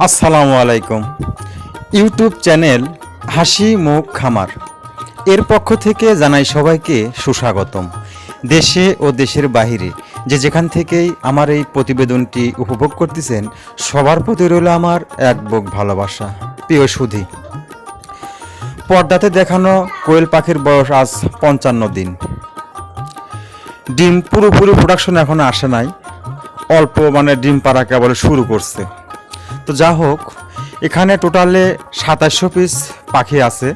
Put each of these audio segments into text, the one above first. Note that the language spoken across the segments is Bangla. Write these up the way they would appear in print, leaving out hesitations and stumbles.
আসসালামু আলাইকুম। ইউটিউব চ্যানেল হাসি মুখ খামার এর পক্ষ থেকে জানাই সবাইকে সুস্বাগতম। দেশে ও দেশের বাহিরে যে যেখান থেকেই আমার এই প্রতিবেদনটি উপভোগ করতেছেন সবার প্রতি রইল আমার এক বুক ভালোবাসা। প্রিয় সুধী, পর্দাতে দেখানো কোয়েল পাখির বয়স আজ 55 দিন। ডিম পুরোপুরি প্রোডাকশন এখনো আসে নাই, অল্প ডিম পাড়া কেবল শুরু করছে। তো যা হোক, এখানে টোটালে 2700 পিস পাখি আছে,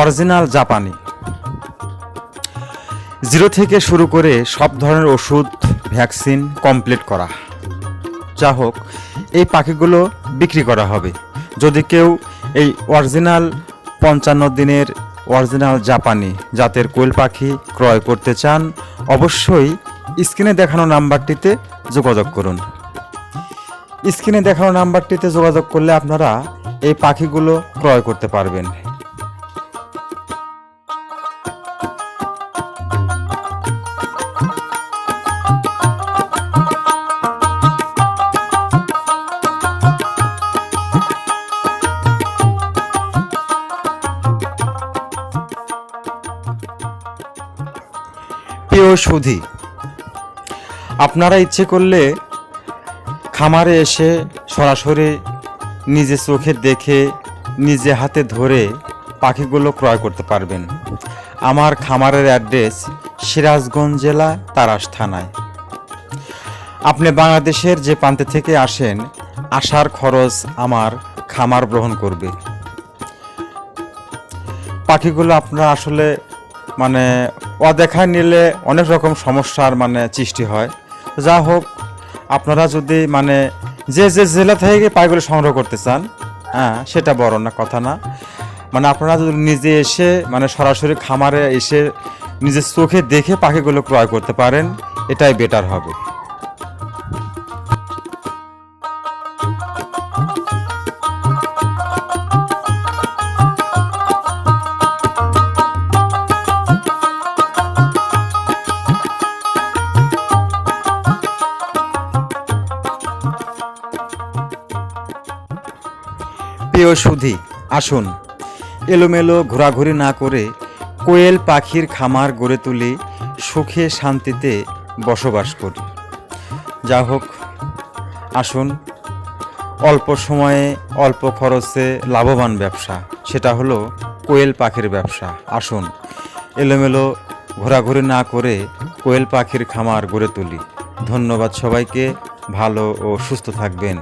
অরিজিনাল জাপানি। জিরো থেকে শুরু করে সব ধরনের ওষুধ ভ্যাকসিন কমপ্লিট করা। যা হোক, এই পাখিগুলো বিক্রি করা হবে। যদি কেউ এই অরিজিনাল 55 দিনের অরিজিনাল জাপানি জাতের কোয়েল পাখি ক্রয় করতে চান, অবশ্যই স্ক্রিনে দেখানো নাম্বারটিতে যোগাযোগ করুন। স্ক্রিনে দেখানো নাম্বারটিতে যোগাযোগ করলে আপনারা এই পাখিগুলো ক্রয় করতে পারবেন। প্রিয় সুধী, আপনারা ইচ্ছে করলে খামারে এসে সরাসরি নিজে চোখে দেখে নিজে হাতে ধরে পাখিগুলো ক্রয় করতে পারবেন। আমার খামারের অ্যাড্রেস সিরাজগঞ্জ জেলা তারাস থানায়। আপনি বাংলাদেশের যে প্রান্তে থেকে আসেন, আসার খরচ আমার খামার গ্রহণ করবে। পাখিগুলো আপনারা আসলে অদেখায় নিলে অনেক রকম সমস্যার সৃষ্টি হয়। যা হোক, আপনারা যদি যে যে জেলা থেকে পাখিগুলো সংগ্রহ করতে চান, সেটা বড় না কথা না। আপনারা যদি নিজে এসে সরাসরি খামারে এসে নিজের চোখে দেখে পাখিগুলো ক্রয় করতে পারেন, এটাই বেটার হবে। প্রিয় সুধী, আসুন এলোমেলো ঘোরাঘুরি না করে কোয়েল পাখির খামার গড়ে তুলে সুখে শান্তিতে বসবাস করি। যা হোক, আসুন, অল্প সময়ে অল্প খরচে লাভবান ব্যবসা, সেটা হলো কোয়েল পাখির ব্যবসা। আসুন এলোমেলো ঘোরাঘুরি না করে কোয়েল পাখির খামার গড়ে তুলি। ধন্যবাদ সবাইকে। ভালো ও সুস্থ থাকবেন।